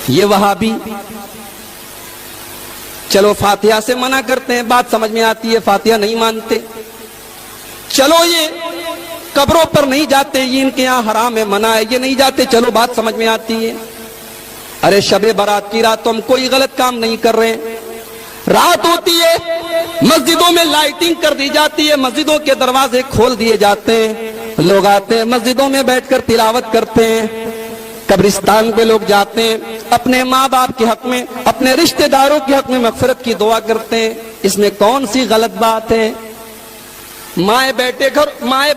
یہ وہابی چلو فاتحہ سے منع کرتے ہیں، بات سمجھ میں آتی ہے، فاتحہ نہیں مانتے. چلو یہ قبروں پر نہیں جاتے، یہ ان کے یہاں حرام ہے، منع ہے، یہ نہیں جاتے، چلو بات سمجھ میں آتی ہے. ارے شب برات کی رات تو ہم کوئی غلط کام نہیں کر رہے ہیں. رات ہوتی ہے، مسجدوں میں لائٹنگ کر دی جاتی ہے، مسجدوں کے دروازے کھول دیے جاتے ہیں، لوگ آتے ہیں مسجدوں میں بیٹھ کر تلاوت کرتے ہیں. قبرستان پہ لوگ جاتے ہیں، اپنے ماں باپ کے حق میں، اپنے رشتہ داروں کے حق میں مغفرت کی دعا کرتے ہیں. اس میں کون سی غلط بات ہے؟ مائیں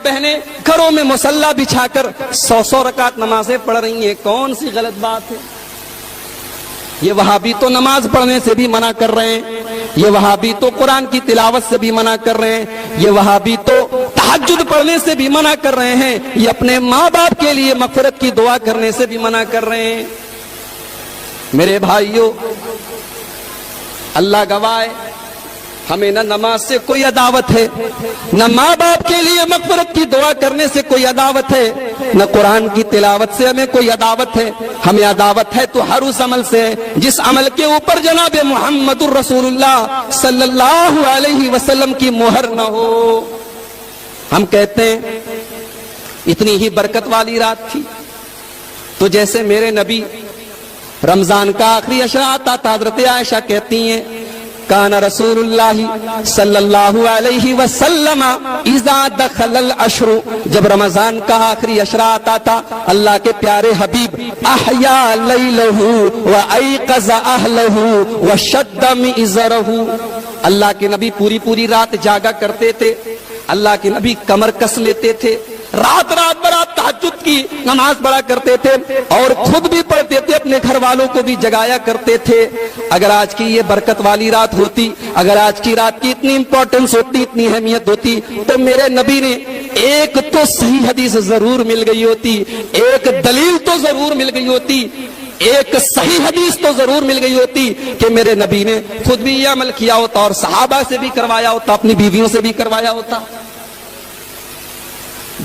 بہنیں گھروں میں مصلی بچھا کر 100 رکعت نمازیں پڑھ رہی ہیں، کون سی غلط بات ہے؟ یہ وہابی تو نماز پڑھنے سے بھی منع کر رہے ہیں، یہ وہابی تو قرآن کی تلاوت سے بھی منع کر رہے ہیں، یہ وہابی تو تہجد پڑھنے سے بھی منع کر رہے ہیں، یہ اپنے ماں باپ کے لیے مغفرت کی دعا کرنے سے بھی منع کر رہے ہیں. میرے بھائیوں، اللہ گواہ ہے، ہمیں نہ نماز سے کوئی عداوت ہے، نہ ماں باپ کے لیے مغفرت کی دعا کرنے سے کوئی عداوت ہے، نہ قرآن کی تلاوت سے ہمیں کوئی عداوت ہے. ہمیں عداوت ہے تو ہر اس عمل سے جس عمل کے اوپر جناب محمد الرسول اللہ صلی اللہ علیہ وسلم کی مہر نہ ہو. ہم کہتے ہیں اتنی ہی برکت والی رات تھی تو جیسے میرے نبی رمضان کا آخری عشرہ آتا تھا، حضرت عائشہ کہتی ہیں کان رسول اللہ صلی اللہ علیہ وسلم اذا دخل العشر، جب رمضان کا آخری عشرہ آتا تھا اللہ کے پیارے حبیب احیا لیلہ وایقظ اہلہ وشد مئزرہ، اللہ کے نبی پوری رات جاگا کرتے تھے، اللہ کے نبی کمر کس لیتے تھے، رات برات تہجد کی نماز پڑھا کرتے تھے اور خود بھی پڑھتے تھے، اپنے گھر والوں کو بھی جگایا کرتے تھے. اگر آج کی یہ برکت والی رات ہوتی، اگر آج کی رات کی اتنی امپورٹنس ہوتی، اتنی اہمیت ہوتی، تو میرے نبی نے ایک تو صحیح حدیث ضرور مل گئی ہوتی، ایک دلیل تو ضرور مل گئی ہوتی، ایک صحیح حدیث تو ضرور مل گئی ہوتی کہ میرے نبی نے خود بھی یہ عمل کیا ہوتا اور صحابہ سے بھی کروایا ہوتا، اپنی بیویوں سے بھی کروایا ہوتا.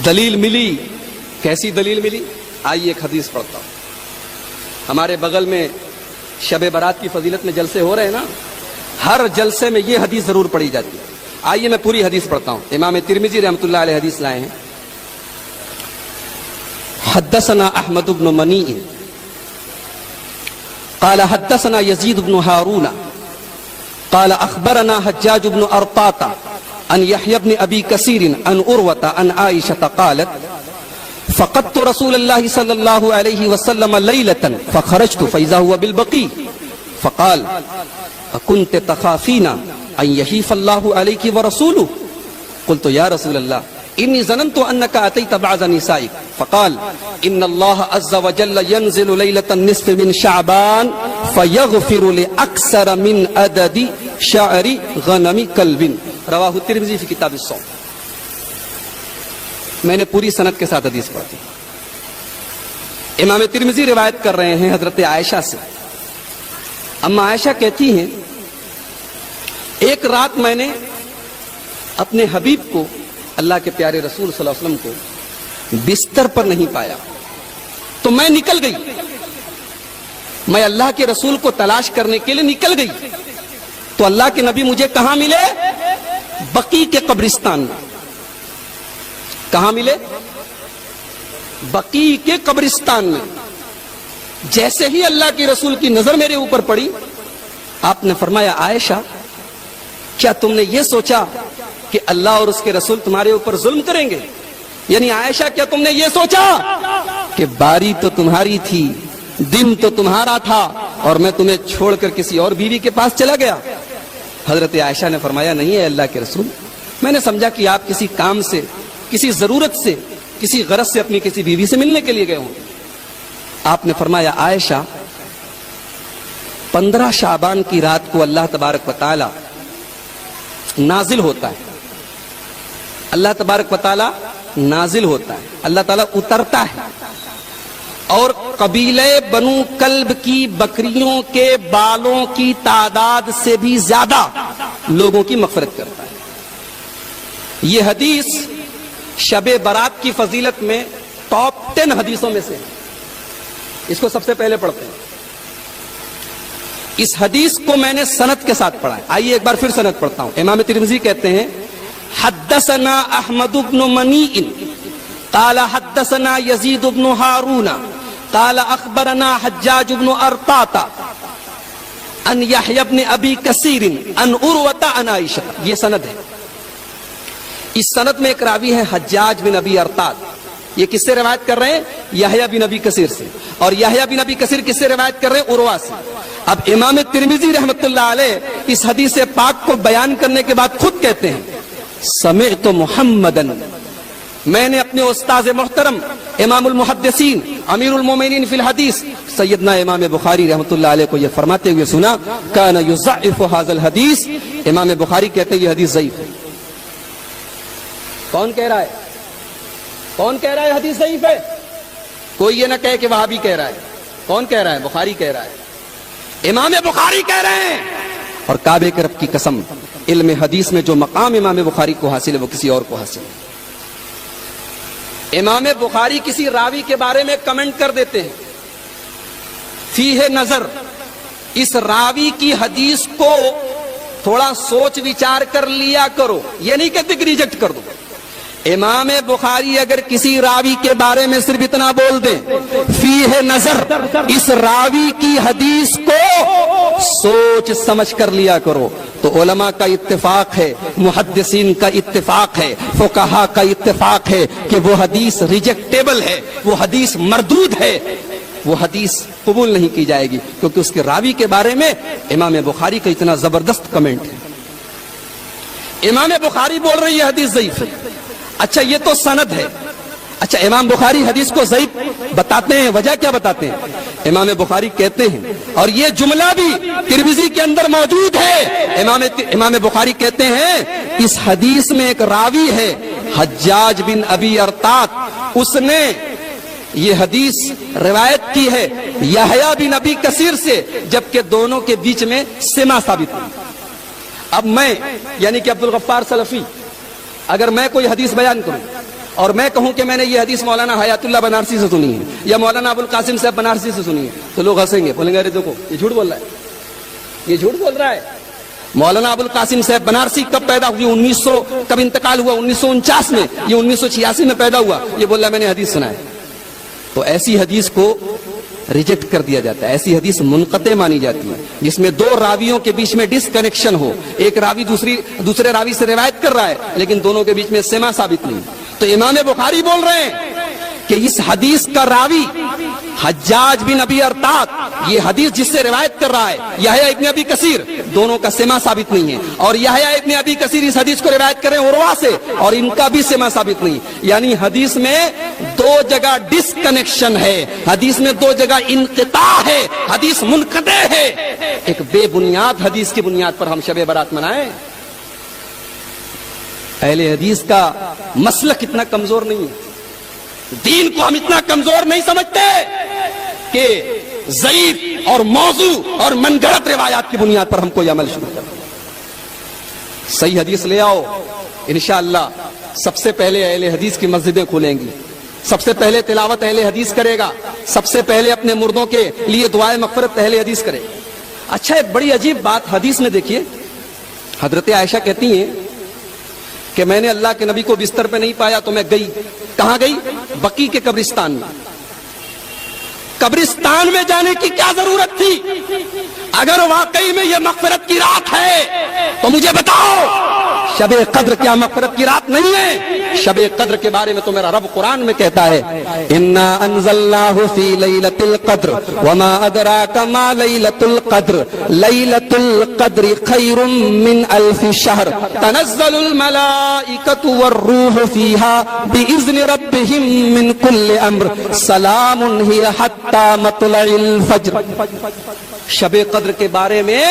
دلیل ملی، کیسی دلیل ملی؟ آئیے ایک حدیث پڑھتا ہوں. ہمارے بغل میں شب برات کی فضیلت میں جلسے ہو رہے ہیں نا، ہر جلسے میں یہ حدیث ضرور پڑھی جاتی ہے. آئیے میں پوری حدیث پڑھتا ہوں. امام ترمذی رحمۃ اللہ علیہ حدیث لائے ہیں. حدثنا احمد بن منیع قال حدثنا يزيد بن هارون قال اخبرنا حجاج بن ارطاط عن يحيى بن ابي كثير عن عروة عن عائشة قالت فقدت رسول الله صلى الله عليه وسلم ليلة فخرجت فإذا هو بالبقيع فقال أكنت تخافين أن يحيف الله عليك ورسوله؟ قلت يا رسول الله إني ظننت أنك أتيت بعض نسائك. فقال إن الله عز وجل ينزل ليلة النصف من شعبان فيغفر لأكثر من عدد شعر غنم كلب. رواہ ترمذی فی کتاب الصوم. میں نے پوری سند کے ساتھ حدیث پڑھی. امام ترمذی روایت کر رہے ہیں حضرت عائشہ سے. اما عائشہ کہتی ہیں ایک رات میں نے اپنے حبیب کو، اللہ کے پیارے رسول صلی اللہ علیہ وسلم کو بستر پر نہیں پایا تو میں نکل گئی، میں اللہ کے رسول کو تلاش کرنے کے لیے نکل گئی تو اللہ کے نبی مجھے کہاں ملے؟ بقیع کے قبرستان میں. کہاں ملے؟ بقیع کے قبرستان میں. جیسے ہی اللہ کے رسول کی نظر میرے اوپر پڑی، آپ نے فرمایا عائشہ کیا تم نے یہ سوچا کہ اللہ اور اس کے رسول تمہارے اوپر ظلم کریں گے؟ یعنی عائشہ کیا تم نے یہ سوچا کہ باری تو تمہاری تھی، دن تو تمہارا تھا اور میں تمہیں چھوڑ کر کسی اور بیوی کے پاس چلا گیا؟ حضرت عائشہ نے فرمایا نہیں ہے اللہ کے رسول، میں نے سمجھا کہ آپ کسی کام سے، کسی ضرورت سے، کسی غرض سے اپنی کسی بیوی سے ملنے کے لیے گئے ہوں. آپ نے فرمایا عائشہ 15 شعبان کی رات کو اللہ تبارک و تعالی نازل ہوتا ہے، اللہ تبارک و تعالی نازل ہوتا ہے، اللہ تعالی اترتا ہے اور قبیلہ بنو کلب کی بکریوں کے بالوں کی تعداد سے بھی زیادہ لوگوں کی مغفرت کرتا ہے. یہ حدیث شب برات کی فضیلت میں ٹاپ 10 حدیثوں میں سے. اس کو سب سے پہلے پڑھتے ہیں. اس حدیث کو میں نے سند کے ساتھ پڑھا ہے. آئیے ایک بار پھر سند پڑھتا ہوں. امام ترمذی کہتے ہیں حدثنا احمد بن منیع قال حدثنا یزید بن ہارون قال اخبرنا حجاج بن ارطاط ان یحیی بن ابی کثیر ان عروہ عن عائشہ. یہ سند ہے. اس سند میں ایک راوی ہے حجاج بن ابی ارطاط. یہ کس سے روایت کر رہے ہیں؟ یحییٰ بن ابی کثیر سے. اور یحییٰ بن ابی کثیر کس سے روایت کر رہے ہیں؟ عروہ سے. اب امام ترمذی رحمۃ اللہ علیہ اس حدیث پاک کو بیان کرنے کے بعد خود کہتے ہیں سمعت محمدن، میں نے اپنے استاذ محترم امام المحدثین امیر المومنین فی الحدیث سیدنا امام بخاری رحمۃ اللہ علیہ کو یہ فرماتے ہوئے سنا کان یضعف ھذا الحدیث. امام بخاری کہتے ہیں یہ حدیث ضعیف ہے. کون کہہ رہا ہے؟ کون کہہ رہا ہے حدیث ضعیف ہے؟ کوئی یہ نہ کہے کہ وہابی کہہ رہا ہے. کون کہہ رہا ہے؟ بخاری کہہ رہا ہے. امام بخاری کہہ رہے ہیں. اور کعبے کے رب کی قسم، علم حدیث میں جو مقام امام بخاری کو حاصل ہے وہ کسی اور کو حاصل ہے. امام بخاری کسی راوی کے بارے میں کمنٹ کر دیتے ہیں فیہ نظر، اس راوی کی حدیث کو تھوڑا سوچ وچار کر لیا کرو. یہ نہیں کہتے کہ ریجیکٹ کر دو. امام بخاری اگر کسی راوی کے بارے میں صرف اتنا بول دیں فیہ نظر، اس راوی کی حدیث کو سوچ سمجھ کر لیا کرو، تو علماء کا اتفاق ہے، محدثین کا اتفاق ہے، فقہاء کا اتفاق ہے کہ وہ حدیث ریجیکٹیبل ہے، وہ حدیث مردود ہے، وہ حدیث قبول نہیں کی جائے گی، کیونکہ اس کے راوی کے بارے میں امام بخاری کا اتنا زبردست کمنٹ ہے. امام بخاری بول رہے ہیں یہ حدیث ضعیف ہے. اچھا یہ تو سند ہے. اچھا امام بخاری حدیث کو ضعیف بتاتے ہیں، وجہ کیا بتاتے ہیں؟ امام بخاری کہتے ہیں، اور یہ جملہ بھی ترمذی کے اندر موجود ہے، امام بخاری کہتے ہیں اس حدیث میں ایک راوی ہے حجاج بن ابی ارطاط، اس نے یہ حدیث روایت کی ہے یحییٰ بن ابی کثیر سے، جبکہ دونوں کے بیچ میں سما ثابت ہے. اب میں یعنی کہ عبدالغفار سلفی اگر میں کوئی حدیث بیان کروں اور میں کہوں کہ میں نے یہ حدیث مولانا حیات اللہ بنارسی سے سنی ہے یا مولانا ابو القاسم صاحب بنارسی سے سنی ہے، تو لوگ ہنسیں گے، بولیں گے ارے دیکھو یہ جھوٹ بول رہا ہے، یہ جھوٹ بول رہا ہے. مولانا ابو القاسم صاحب بنارسی کب پیدا ہوئی؟ کب انتقال ہوا؟ 1949 میں. یہ 1986 میں پیدا ہوا. یہ بول رہا ہے میں نے حدیث سنا ہے. تو ایسی حدیث کو ریجیکٹ کر دیا جاتا ہے. ایسی حدیث منقطع مانی جاتی ہے جس میں دو راویوں کے بیچ میں ڈس کنیکشن ہو. ایک راوی دوسرے راوی سے روایت کر رہا ہے لیکن دونوں کے بیچ میں سما ثابت نہیں. تو امام بخاری بول رہے ہیں کہ اس حدیث کا راوی حجاج بن ابی ارطاط، یہ حدیث جس سے روایت کر رہا ہے یحییٰ ابن ابی کثیر، دونوں کا سما ثابت نہیں ہے. اور یحییٰ ابن ابی کثیر اس حدیث کو روایت کر رہے ہیں عروہ سے، اور ان کا بھی سما ثابت نہیں. یعنی حدیث میں دو جگہ ڈس کنیکشن ہے، حدیث میں دو جگہ انقطاع ہے، حدیث منقطع ہے. ایک بے بنیاد حدیث کی بنیاد پر ہم شب برات منائیں. اہل حدیث کا مسلک اتنا کمزور نہیں ہے، دین کو ہم اتنا کمزور نہیں سمجھتے کہ ضعیف اور موضوع اور من گھڑت روایات کی بنیاد پر ہم کوئی عمل شروع کریں. صحیح حدیث لے آؤ، انشاءاللہ سب سے پہلے اہل حدیث کی مسجدیں کھولیں گی، سب سے پہلے تلاوت اہل حدیث کرے گا، سب سے پہلے اپنے مردوں کے لیے دعائے مغفرت اہل حدیث کرے. اچھا ایک بڑی عجیب بات حدیث میں دیکھیے، حضرت عائشہ کہتی ہیں کہ میں نے اللہ کے نبی کو بستر پہ نہیں پایا تو میں گئی. کہاں گئی؟ بقیع کے قبرستان میں. قبرستان میں جانے کی کیا ضرورت تھی؟ اگر واقعی میں یہ مغفرت کی رات ہے تو مجھے بتاؤ. شب قدر کیا مغفرت کی رات نہیں ہے؟ شب قدر کے بارے میں تو میرا رب قرآن میں کہتا ہے انا انزلناہ فی لیلۃ القدر وما ادراک ما لیلۃ القدر لیلۃ القدر خیر من الف شہر تنزل الملائکۃ والروح فیہا باذن ربہم من کل امر سلام ہی حتی مطلع الفجر. شب قدر کے بارے میں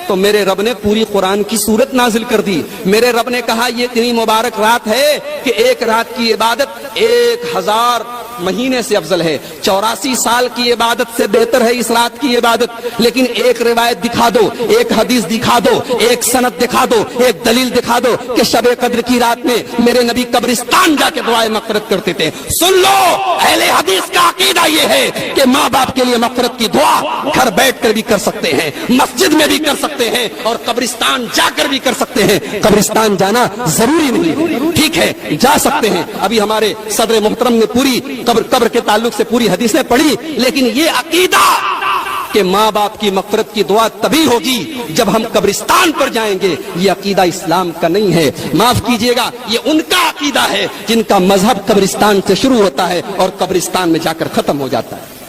تو میرے رب نے پوری قرآن کی سورت نازل کر دی. میرے رب نے کہا یہ اتنی مبارک رات ہے کہ ایک رات کی عبادت 1000 مہینے سے افضل ہے، 84 سال کی عبادت سے بہتر ہے اس رات کی عبادت۔ لیکن ایک روایت دکھا دو، ایک حدیث دکھا دو، ایک سند دکھا دو، ایک دلیل دکھا دو کہ شب قدر کی رات میں میرے نبی قبرستان جا کے دعائیں مغفرت کرتے تھے۔ سن لو، اہل حدیث کا عقیدہ یہ ہے کہ ماں باپ کے لیے مغفرت کی دعا گھر بیٹھ کر بھی کر سکتے ہیں، مسجد میں بھی کر سکتے ہیں، اور قبرستان جا کر بھی کر سکتے ہیں۔ قبرستان جانا ضروری نہیں، ٹھیک ہے جا سکتے ہیں۔ ابھی ہمارے صدر محترم نے پوری قبر کے تعلق سے پوری حدیثیں پڑھی، لیکن یہ عقیدہ کہ ماں باپ کی مغفرت کی دعا تبھی ہوگی جب ہم قبرستان پر جائیں گے، یہ عقیدہ اسلام کا نہیں ہے۔ معاف کیجئے گا، یہ ان کا عقیدہ ہے جن کا مذہب قبرستان سے شروع ہوتا ہے اور قبرستان میں جا کر ختم ہو جاتا ہے۔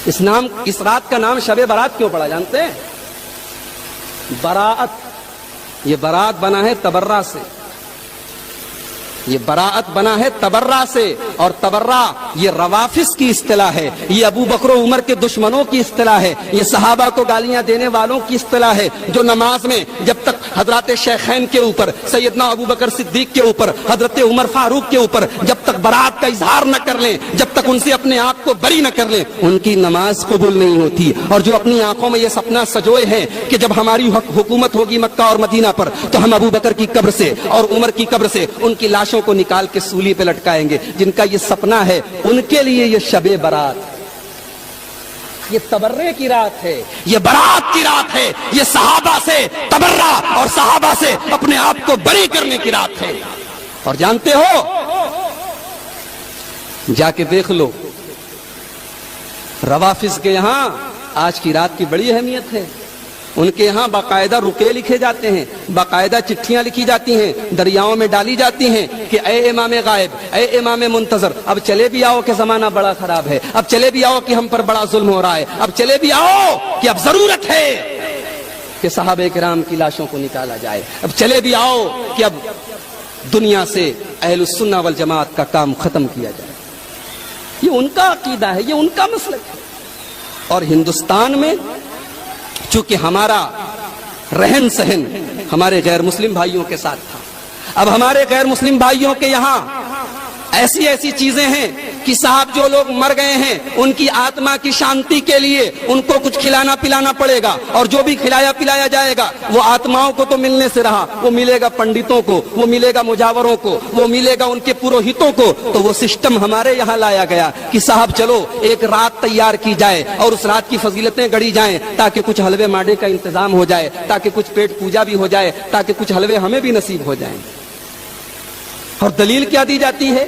اس رات کا نام شب برات کیوں پڑا جانتے ہیں؟ براءت، یہ براءت بنا ہے تبرہ سے، یہ براءت بنا ہے تبرہ سے، اور تبرہ یہ روافض کی اصطلاح ہے، یہ ابو بکر و عمر کے دشمنوں کی اصطلاح ہے، یہ صحابہ کو گالیاں دینے والوں کی اصطلاح ہے، جو نماز میں جب تک حضرات شیخین کے اوپر، سیدنا ابو بکر صدیق کے اوپر، حضرت عمر فاروق کے اوپر جب تک براءت کا اظہار نہ کر لیں، جب تک ان سے اپنے آپ کو بری نہ کر لیں، ان کی نماز قبول نہیں ہوتی۔ اور جو اپنی آنکھوں میں یہ سپنا سجوئے ہیں کہ جب ہماری حکومت ہوگی مکہ اور مدینہ پر تو ہم ابو بکر کی قبر سے اور عمر کی قبر سے ان کی لاشوں کو نکال کے سولی پہ لٹکائیں گے، جن کا یہ سپنا ہے ان کے لیے یہ شب برات، یہ تبرے کی رات ہے، یہ برات کی رات ہے، یہ صحابہ سے تبرہ اور صحابہ سے اپنے آپ کو بری کرنے کی رات ہے۔ اور جانتے ہو، جا کے دیکھ لو روافض کے یہاں آج کی رات کی بڑی اہمیت ہے۔ ان کے یہاں باقاعدہ رکے لکھے جاتے ہیں، باقاعدہ چٹھیاں لکھی جاتی ہیں، دریاؤں میں ڈالی جاتی ہیں کہ اے امام غائب، اے امام منتظر، اب چلے بھی آؤ کہ زمانہ بڑا خراب ہے، اب چلے بھی آؤ کہ ہم پر بڑا ظلم ہو رہا ہے، اب چلے بھی آؤ کہ اب ضرورت ہے کہ صحابہ کرام کی لاشوں کو نکالا جائے، اب چلے بھی آؤ کہ اب دنیا سے اہل السنہ والجماعت کا کام ختم کیا جائے۔ یہ ان کا عقیدہ ہے، یہ ان کا مسلک ہے۔ اور ہندوستان میں چونکہ ہمارا رہن سہن ہمارے غیر مسلم بھائیوں کے ساتھ تھا، اب ہمارے غیر مسلم بھائیوں کے یہاں ایسی چیزیں ہیں کہ صاحب جو لوگ مر گئے ہیں ان کی آتما کی شانتی کے لیے ان کو کچھ کھلانا پلانا پڑے گا، اور جو بھی کھلایا پلایا جائے گا وہ آتماؤں کو تو ملنے سے رہا، وہ ملے گا پنڈتوں کو، وہ ملے گا مجاوروں کو، وہ ملے گا ان کے پروہتوں کو۔ تو وہ سسٹم ہمارے یہاں لایا گیا کہ صاحب چلو ایک رات تیار کی جائے اور اس رات کی فضیلتیں گڑھی جائیں تاکہ کچھ حلوے ماڈے کا انتظام ہو جائے، تاکہ کچھ پیٹ پوجا بھی ہو جائے، تاکہ کچھ حلوے ہمیں بھی نصیب ہو جائیں۔ اور دلیل کیا دی جاتی ہے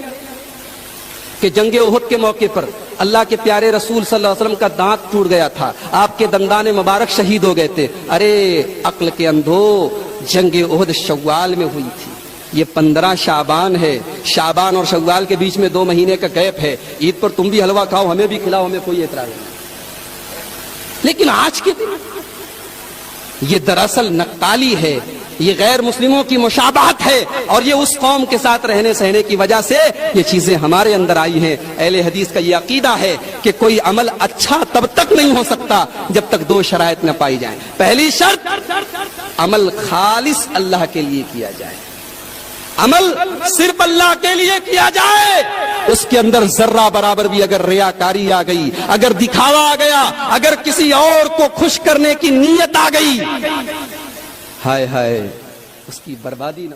کہ جنگ احد کے موقع پر اللہ کے پیارے رسول صلی اللہ علیہ وسلم کا دانت ٹوٹ گیا تھا، آپ کے دندان مبارک شہید ہو گئے تھے۔ ارے عقل کے اندھو، جنگ احد شوال میں ہوئی تھی، یہ 15 شعبان ہے، شعبان اور شوال کے بیچ میں 2 مہینے کا گیپ ہے۔ عید پر تم بھی حلوہ کھاؤ، ہمیں بھی کھلاؤ، ہمیں کوئی اعتراض نہیں، لیکن آج کے دن یہ دراصل نقالی ہے، یہ غیر مسلموں کی مشابہت ہے، اور یہ اس قوم کے ساتھ رہنے سہنے کی وجہ سے یہ چیزیں ہمارے اندر آئی ہیں۔ اہل حدیث کا یہ عقیدہ ہے کہ کوئی عمل اچھا تب تک نہیں ہو سکتا جب تک 2 شرائط نہ پائی جائیں۔ پہلی شرط، عمل خالص اللہ کے لیے کیا جائے، عمل صرف اللہ کے لیے کیا جائے، اس کے اندر ذرہ برابر بھی اگر ریاکاری آ گئی، اگر دکھاوا آ گیا، اگر کسی اور کو خوش کرنے کی نیت آ گئی، ہائے ہائے، اس کی بربادی نہ